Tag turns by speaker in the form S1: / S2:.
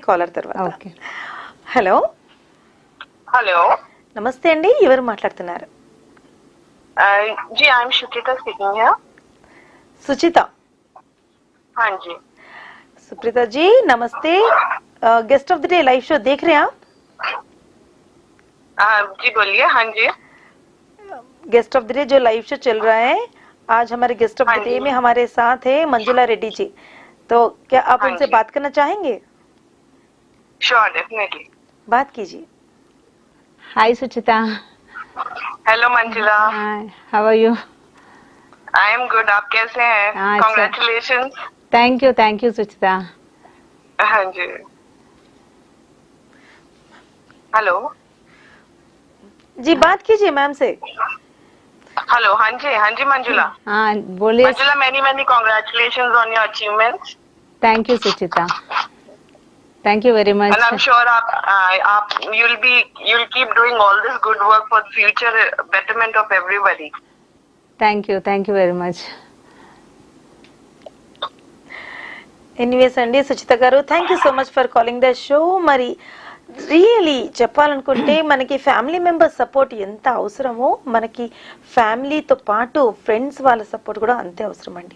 S1: Caller తర్వాత.
S2: Okay.
S1: Hello
S3: hello
S1: నమస్తే అండి, ఎవరు మాట్లాడుతున్నారు?
S3: जी आई एम शुक्रिता स्पीकिंग है.
S1: సుచిత.
S3: हाँ जी.
S1: सुप्रीता जी नमस्ते. Guest of the day live show देख रहे हैं आप?
S3: जी बोलिए. हाँ जी.
S1: गेस्ट ऑफ द डे जो लाइव शो चल रहा है, आज हमारे गेस्ट ऑफ द डे में हमारे साथ है मंजुला रेड्डी जी. तो क्या आप उनसे बात करना चाहेंगे?
S3: Sure definitely.
S1: बात कीजिए.
S2: Hi Suchita.
S3: Hello Manjula.
S2: Hi, how are you?
S3: I am good. आप कैसे हैं?
S2: अच्छा.
S3: कॉन्ग्रेचुलेशन.
S2: Thank you Suchita.
S3: हाँ जी. हेलो
S1: जी बात कीजिए मैम से.
S3: हेलो. हाँ जी मंजुला.
S2: हाँ बोलिए.
S3: Manjula many many congratulation on your achievements.
S2: Thank you Suchita. Thank you very much.
S3: And I'm sure you'll keep doing all this good work for the future betterment of everybody.
S2: Thank you very much.
S1: Anyways అండి సుచిత గారు, thank you so much for calling the show. మరి really చెప్పాలనుకుంటే మనకి family members support ఎంత అవసరమో, మనకి ఫ్యామిలీతో పాటు ఫ్రెండ్స్ వాళ్ళ సపోర్ట్ కూడా అంతే అవసరం అండి.